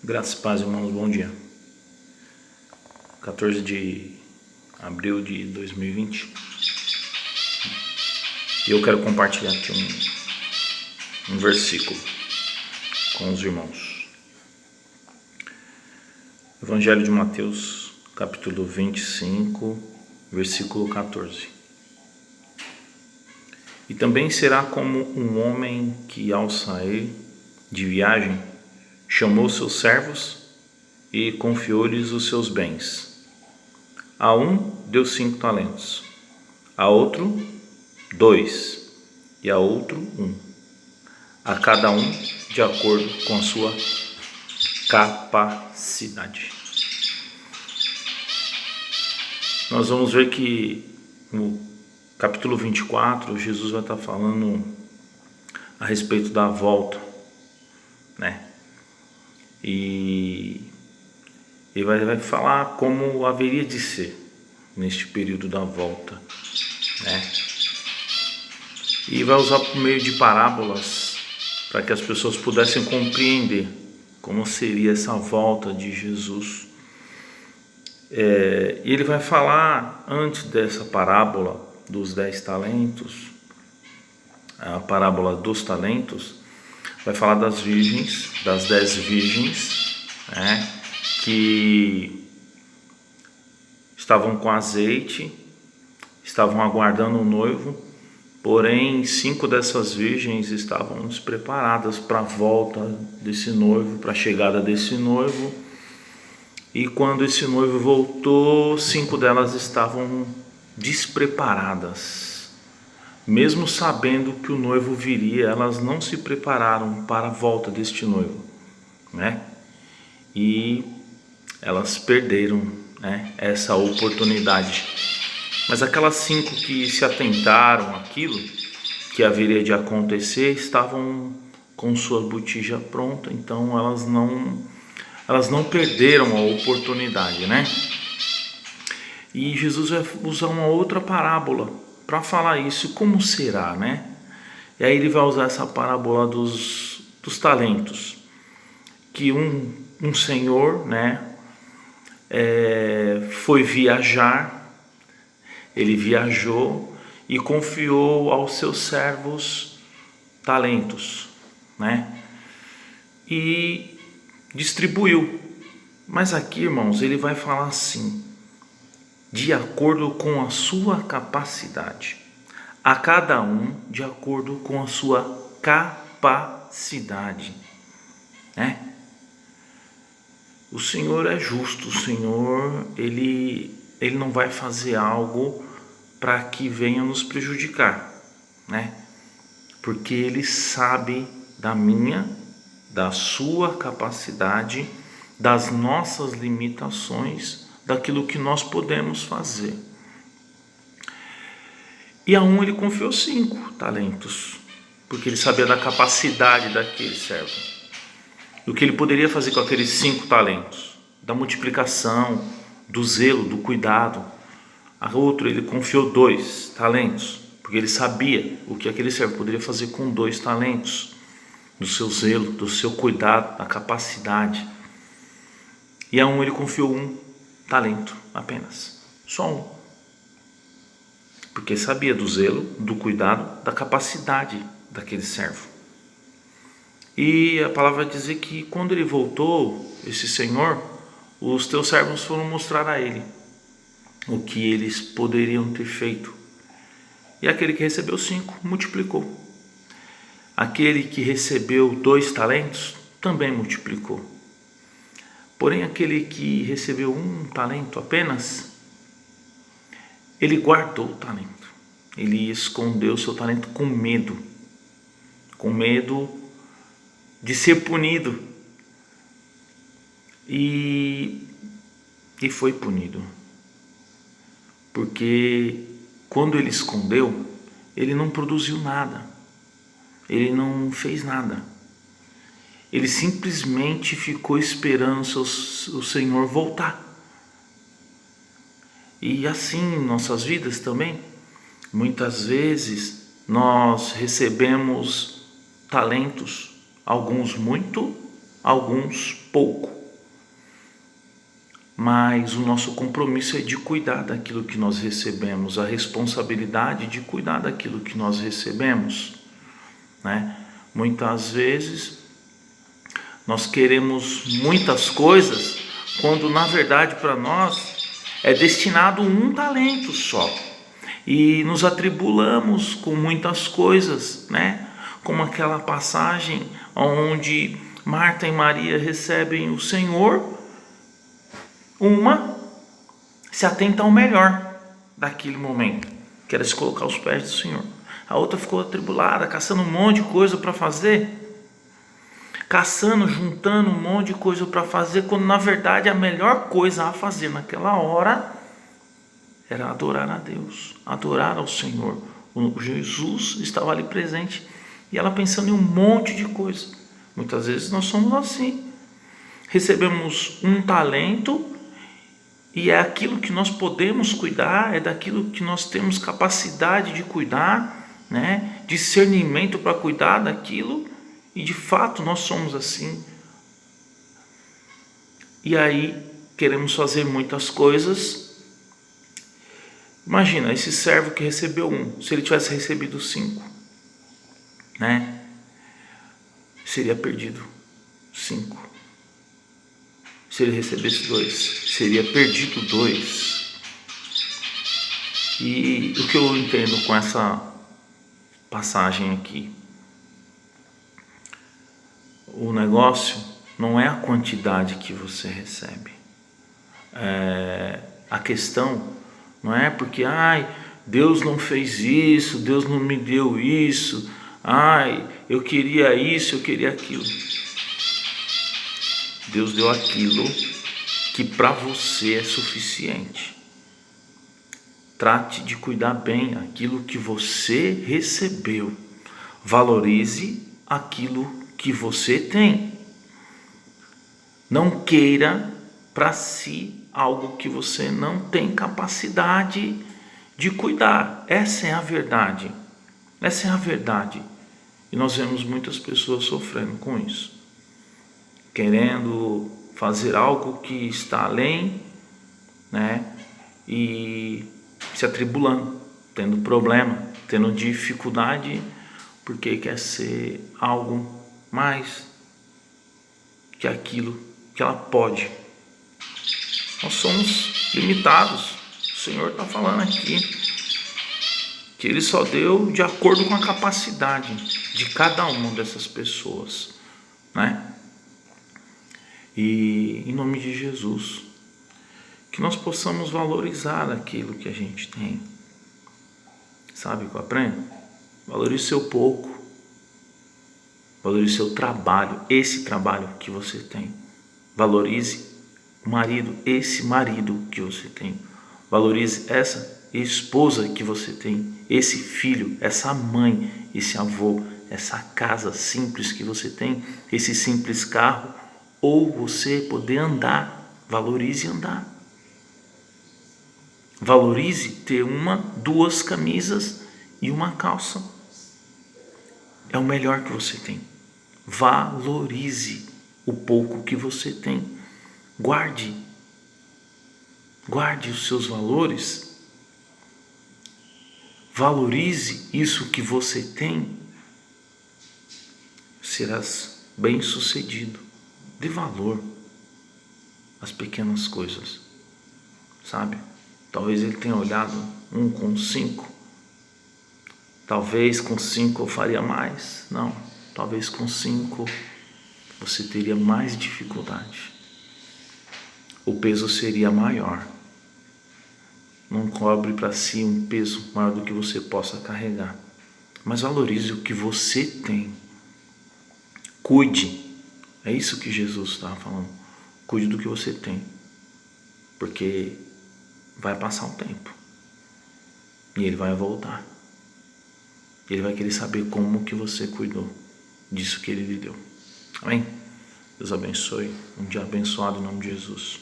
Graças e paz, irmãos, bom dia. 14 de abril de 2020. E eu quero compartilhar aqui um versículo com os irmãos. Evangelho de Mateus, capítulo 25, versículo 14. E também será como um homem que, ao sair de viagem, chamou seus servos e confiou-lhes os seus bens. A um deu 5 talentos, a outro 2, e a outro 1, a cada um de acordo com a sua capacidade. Nós vamos ver que no capítulo 24, Jesus vai estar falando a respeito da volta, né? E ele vai falar como haveria de ser neste período da volta, né? E vai usar por meio de parábolas para que as pessoas pudessem compreender como seria essa volta de Jesus. E ele vai falar, antes dessa parábola dos 10 talentos, a parábola dos talentos, vai falar das virgens, das 10 virgens, né, que estavam com azeite, estavam aguardando o noivo, porém 5 dessas virgens estavam despreparadas para a volta desse noivo, para a chegada desse noivo. E quando esse noivo voltou, 5 delas estavam despreparadas. Mesmo sabendo que o noivo viria, elas não se prepararam para a volta deste noivo, né? E elas perderam, né, essa oportunidade. Mas aquelas 5 que se atentaram àquilo que haveria de acontecer estavam com sua botija pronta, então elas não perderam a oportunidade, né? E Jesus vai usar uma outra parábola para falar isso. Como será, né? E aí ele vai usar essa parábola dos talentos, que um senhor, né, foi viajar. Ele viajou e confiou aos seus servos talentos, né? E distribuiu. Mas aqui, irmãos, ele vai falar assim: de acordo com a sua capacidade. A cada um de acordo com a sua capacidade, né? O Senhor é justo. O Senhor, ele não vai fazer algo para que venha nos prejudicar, né? Porque ele sabe da sua capacidade, das nossas limitações, daquilo que nós podemos fazer. E a um ele confiou 5 talentos, porque ele sabia da capacidade daquele servo, do que ele poderia fazer com aqueles 5 talentos, da multiplicação, do zelo, do cuidado. A outro ele confiou 2 talentos, porque ele sabia o que aquele servo poderia fazer com 2 talentos, do seu zelo, do seu cuidado, da capacidade. E a um ele confiou 1 talento apenas, só 1, porque sabia do zelo, do cuidado, da capacidade daquele servo. E a palavra vai dizer que quando ele voltou, esse senhor, os teus servos foram mostrar a ele o que eles poderiam ter feito. E aquele que recebeu 5 multiplicou. Aquele que recebeu 2 talentos também multiplicou. Porém, aquele que recebeu 1 talento apenas, ele guardou o talento. Ele escondeu o seu talento com medo de ser punido. E foi punido. Porque quando ele escondeu, ele não produziu nada. Ele não fez nada. Ele simplesmente ficou esperando o Senhor voltar. E assim em nossas vidas também, muitas vezes nós recebemos talentos, alguns muito alguns pouco. Mas o nosso compromisso é de cuidar daquilo que nós recebemos, a responsabilidade de cuidar daquilo que nós recebemos, né? Muitas vezes nós queremos muitas coisas, quando na verdade para nós é destinado um talento só. E nos atribulamos com muitas coisas, né? Como aquela passagem onde Marta e Maria recebem o Senhor. Uma se atenta ao melhor daquele momento, que era se colocar aos pés do Senhor. A outra ficou atribulada, caçando um monte de coisa para fazer, juntando um monte de coisa para fazer, quando na verdade a melhor coisa a fazer naquela hora era adorar a Deus, adorar ao Senhor. O Jesus estava ali presente e ela pensando em um monte de coisa. Muitas vezes nós somos assim, recebemos um talento e é aquilo que nós podemos cuidar, é daquilo que nós temos capacidade de cuidar, né? Discernimento para cuidar daquilo, e de fato nós somos assim. E aí queremos fazer muitas coisas. Imagina, esse servo que recebeu um, se ele tivesse recebido 5, né? Seria perdido 5. Se ele recebesse 2, seria perdido 2. E o que eu entendo com essa passagem aqui? O negócio não é a quantidade que você recebe. A questão não é porque Deus não fez isso, Deus não me deu isso, eu queria isso, eu queria aquilo. Deus deu aquilo que para você é suficiente. Trate de cuidar bem aquilo que você recebeu. Valorize aquilo que você tem. Não queira para si algo que você não tem capacidade de cuidar. Essa é a verdade. Essa é a verdade. E nós vemos muitas pessoas sofrendo com isso, querendo fazer algo que está além, né? E se atribulando, tendo problema, tendo dificuldade, porque quer ser algo mais que aquilo que ela pode. Nós somos limitados. O Senhor está falando aqui que Ele só deu de acordo com a capacidade de cada uma dessas pessoas, né? E em nome de Jesus, que nós possamos valorizar aquilo que a gente tem. Sabe o que eu aprendo? Valorize seu pouco. Valorize seu trabalho, esse trabalho que você tem. Valorize o marido, esse marido que você tem. Valorize essa esposa que você tem, esse filho, essa mãe, esse avô, essa casa simples que você tem, esse simples carro, ou você poder andar. Valorize andar. Valorize ter 1, 2 camisas e uma calça. É o melhor que você tem. Valorize o pouco que você tem. Guarde os seus valores. Valorize isso que você tem. Serás bem-sucedido. Dê valor às pequenas coisas, sabe? Talvez ele tenha olhado 1 com 5. Talvez com 5 eu faria mais. Não, talvez com 5 você teria mais dificuldade. O peso seria maior. Não cobre para si um peso maior do que você possa carregar. Mas valorize o que você tem. Cuide. É isso que Jesus estava falando. Cuide do que você tem. Porque vai passar um tempo. E ele vai voltar. Ele vai querer saber como que você cuidou disso que ele lhe deu. Amém? Deus abençoe. Um dia abençoado em nome de Jesus.